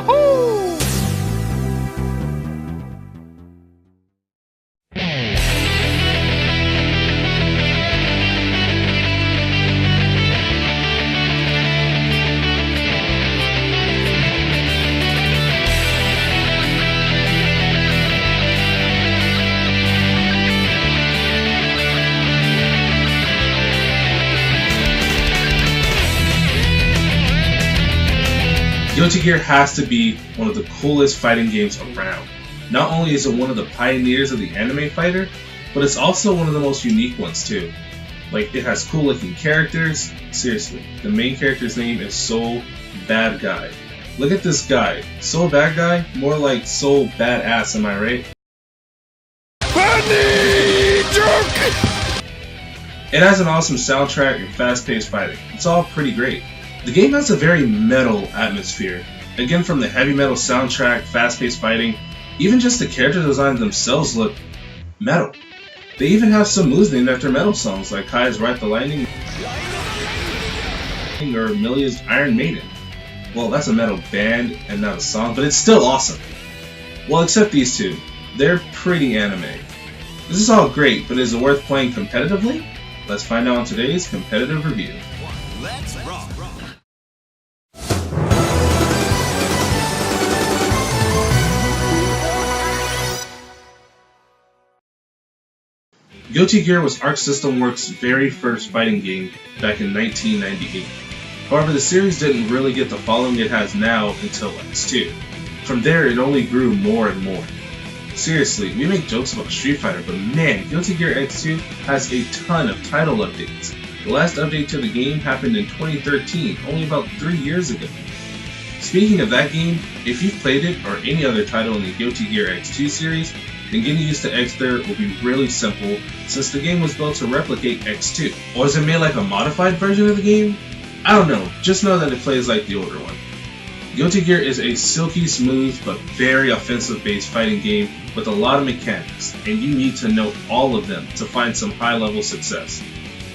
Yahoo! Guilty Gear has to be one of the coolest fighting games around. Not only is it one of the pioneers of the anime fighter, but it's also one of the most unique ones too. Like, it has cool looking characters. Seriously, the main character's name is Soul Bad Guy. Look at this guy. Soul Bad Guy? More like Soul Badass, am I right? Funny joke! It has an awesome soundtrack and fast-paced fighting. It's all pretty great. The game has a very metal atmosphere. Again, from the heavy metal soundtrack, fast-paced fighting, even just the character designs themselves look metal. They even have some moves named after metal songs, like Kai's Ride the Lightning or Milia's Iron Maiden. Well, that's a metal band and not a song, but it's still awesome. Well, except these two. They're pretty anime. This is all great, but is it worth playing competitively? Let's find out in today's competitive review. Let's rock. Guilty Gear was Arc System Works' very first fighting game back in 1998. However, the series didn't really get the following it has now until X2. From there, it only grew more and more. Seriously, we make jokes about Street Fighter, but man, Guilty Gear X2 has a ton of title updates. The last update to the game happened in 2013, only about 3 years ago. Speaking of that game, if you've played it or any other title in the Guilty Gear X2 series, then getting used to X3 will be really simple since the game was built to replicate X2. Or is it made like a modified version of the game? I don't know, just know that it plays like the older one. Guilty Gear is a silky smooth but very offensive based fighting game with a lot of mechanics, and you need to know all of them to find some high level success.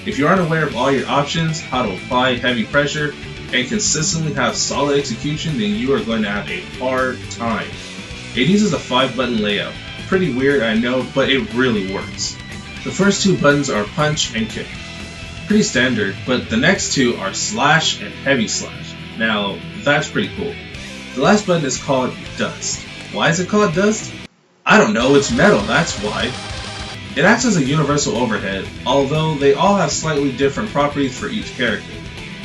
If you aren't aware of all your options, how to apply heavy pressure, and consistently have solid execution, then you are going to have a hard time. It uses a 5-button layout. Pretty weird, I know, but it really works. The first 2 buttons are punch and kick. Pretty standard, but the next 2 are slash and heavy slash. Now, that's pretty cool. The last button is called dust. Why is it called dust? I don't know, it's metal, that's why. It acts as a universal overhead, although they all have slightly different properties for each character.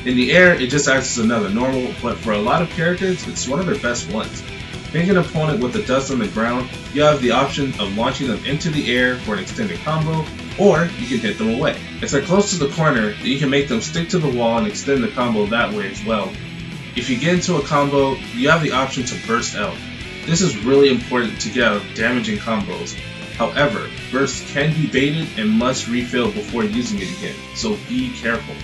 In the air, it just acts as another normal, but for a lot of characters, it's one of their best ones. Pick an opponent with the dust on the ground, you have the option of launching them into the air for an extended combo, or you can hit them away. If they're close to the corner, then you can make them stick to the wall and extend the combo that way as well. If you get into a combo, you have the option to burst out. This is really important to get out of damaging combos. However, bursts can be baited and must refill before using it again, so be careful.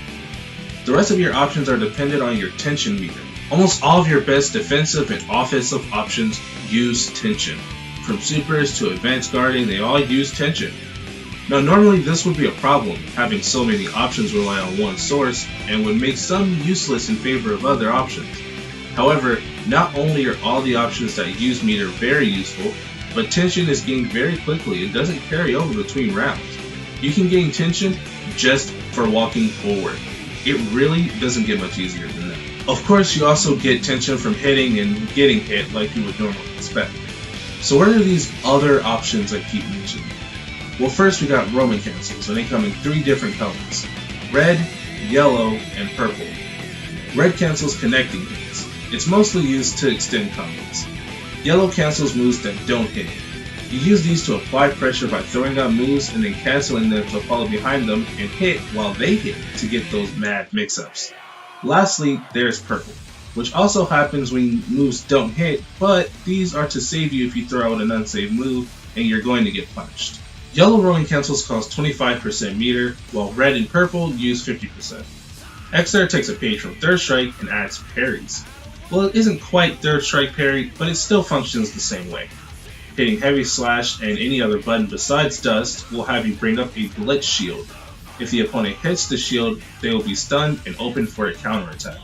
The rest of your options are dependent on your tension meter. Almost all of your best defensive and offensive options use tension. From supers to advanced guarding, they all use tension. Now normally this would be a problem, having so many options rely on one source, and would make some useless in favor of other options. However, not only are all the options that use meter very useful, but tension is gained very quickly and doesn't carry over between rounds. You can gain tension just for walking forward. It really doesn't get much easier than that. Of course, you also get tension from hitting and getting hit like you would normally expect. So what are these other options I keep mentioning? Well, first we got roaming cancels, and they come in 3 different colors: red, yellow, and purple. Red cancels connecting hits. It's mostly used to extend combos. Yellow cancels moves that don't hit. You use these to apply pressure by throwing out moves and then canceling them to follow behind them and hit while they hit to get those mad mix-ups. Lastly, there's purple, which also happens when moves don't hit, but these are to save you if you throw out an unsafe move and you're going to get punched. Yellow rolling cancels cost 25% meter, while red and purple use 50%. XR takes a page from Third Strike and adds parries. Well, it isn't quite Third Strike parry, but it still functions the same way. Hitting heavy slash and any other button besides dust will have you bring up a blitz shield. If the opponent hits the shield, they will be stunned and open for a counterattack.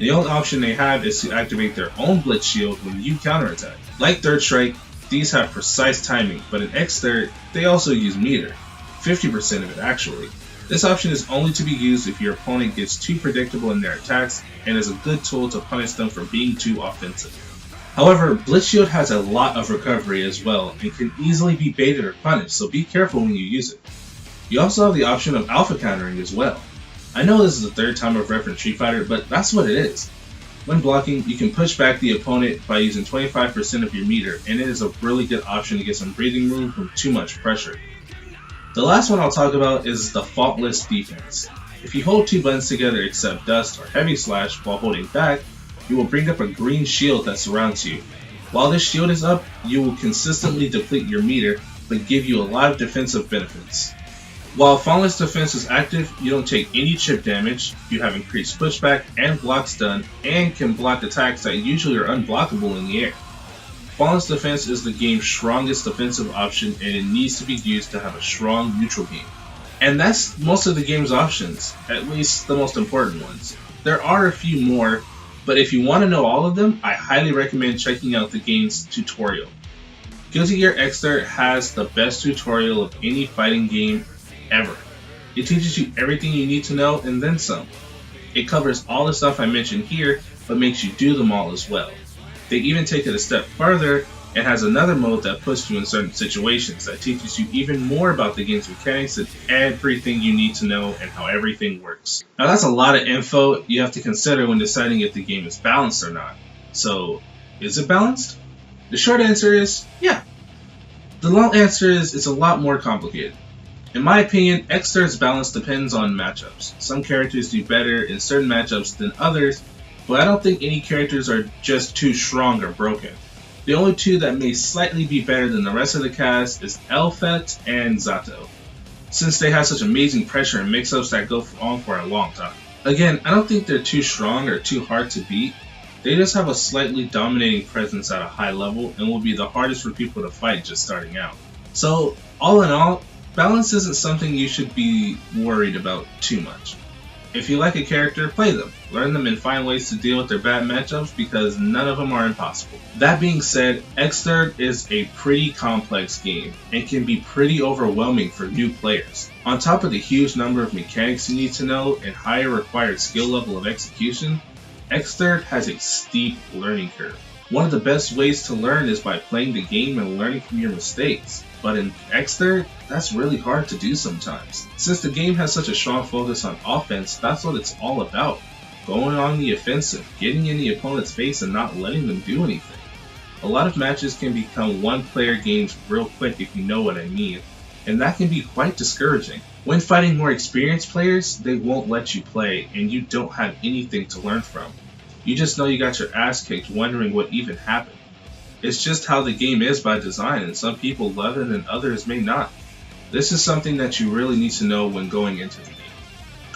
The only option they have is to activate their own Blitz Shield when you counterattack. Like Third Strike, these have precise timing, but in X-Third, they also use meter, 50% of it actually. This option is only to be used if your opponent gets too predictable in their attacks and is a good tool to punish them for being too offensive. However, Blitz Shield has a lot of recovery as well and can easily be baited or punished, so be careful when you use it. You also have the option of alpha countering as well. I know this is the third time I've referenced Street Fighter, but that's what it is. When blocking, you can push back the opponent by using 25% of your meter, and it is a really good option to get some breathing room from too much pressure. The last one I'll talk about is the faultless defense. If you hold two buttons together except dust or heavy slash while holding back, you will bring up a green shield that surrounds you. While this shield is up, you will consistently deplete your meter, but give you a lot of defensive benefits. While Faultless Defense is active, you don't take any chip damage, you have increased pushback and block stun, and can block attacks that usually are unblockable in the air. Faultless Defense is the game's strongest defensive option, and it needs to be used to have a strong neutral game. And that's most of the game's options, at least the most important ones. There are a few more, but if you want to know all of them, I highly recommend checking out the game's tutorial. Guilty Gear Xrd has the best tutorial of any fighting game ever. It teaches you everything you need to know and then some. It covers all the stuff I mentioned here, but makes you do them all as well. They even take it a step further and has another mode that puts you in certain situations that teaches you even more about the game's mechanics and everything you need to know and how everything works. Now that's a lot of info you have to consider when deciding if the game is balanced or not. So, is it balanced? The short answer is, yeah. The long answer is, it's a lot more complicated. In my opinion, Xr's balance depends on matchups. Some characters do better in certain matchups than others, but I don't think any characters are just too strong or broken. The only two that may slightly be better than the rest of the cast is Elfet and Zato, since they have such amazing pressure and mix-ups that go on for a long time. Again, I don't think they're too strong or too hard to beat. They just have a slightly dominating presence at a high level and will be the hardest for people to fight just starting out. So, all in all, balance isn't something you should be worried about too much. If you like a character, play them. Learn them and find ways to deal with their bad matchups because none of them are impossible. That being said, Xrd is a pretty complex game and can be pretty overwhelming for new players. On top of the huge number of mechanics you need to know and higher required skill level of execution, Xrd has a steep learning curve. One of the best ways to learn is by playing the game and learning from your mistakes. But in Xrd, that's really hard to do sometimes. Since the game has such a strong focus on offense, that's what it's all about. Going on the offensive, getting in the opponent's face and not letting them do anything. A lot of matches can become one-player games real quick if you know what I mean, and that can be quite discouraging. When fighting more experienced players, they won't let you play, and you don't have anything to learn from. You just know you got your ass kicked wondering what even happened. It's just how the game is by design, and some people love it and others may not. This is something that you really need to know when going into the game.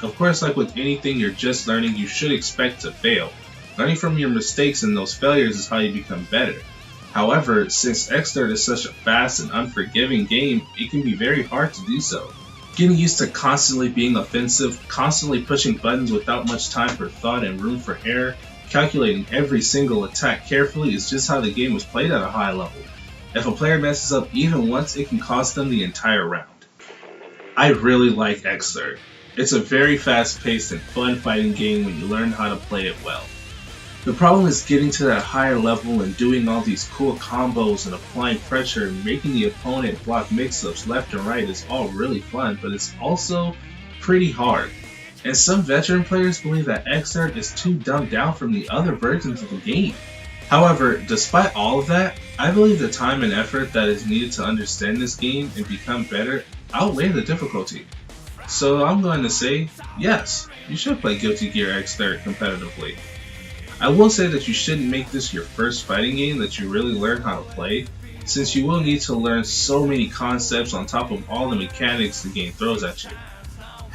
Of course, like with anything you're just learning, you should expect to fail. Learning from your mistakes and those failures is how you become better. However, since Xrd is such a fast and unforgiving game, it can be very hard to do so. Getting used to constantly being offensive, constantly pushing buttons without much time for thought and room for error, calculating every single attack carefully is just how the game was played at a high level. If a player messes up even once, it can cost them the entire round. I really like Xrd. It's a very fast-paced and fun fighting game when you learn how to play it well. The problem is getting to that higher level and doing all these cool combos and applying pressure and making the opponent block mix-ups left and right is all really fun, but it's also pretty hard. And some veteran players believe that Xrd is too dumbed down from the other versions of the game. However, despite all of that, I believe the time and effort that is needed to understand this game and become better outweigh the difficulty. So I'm going to say, yes, you should play Guilty Gear Xrd competitively. I will say that you shouldn't make this your first fighting game that you really learn how to play, since you will need to learn so many concepts on top of all the mechanics the game throws at you.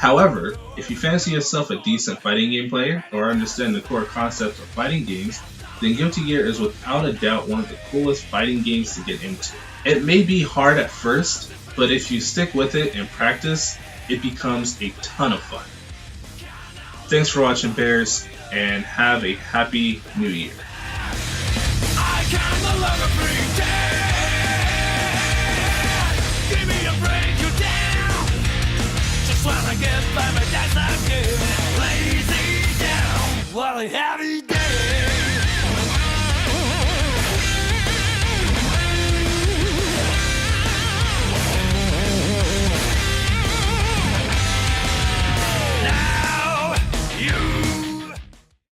However, if you fancy yourself a decent fighting game player or understand the core concepts of fighting games, then Guilty Gear is without a doubt one of the coolest fighting games to get into. It may be hard at first, but if you stick with it and practice, it becomes a ton of fun. Thanks for watching, Bears, and have a happy new year. I can no longer pretend. Give me a break, you're down. Just wanna get by my dad's again. Lazy down while I have you down.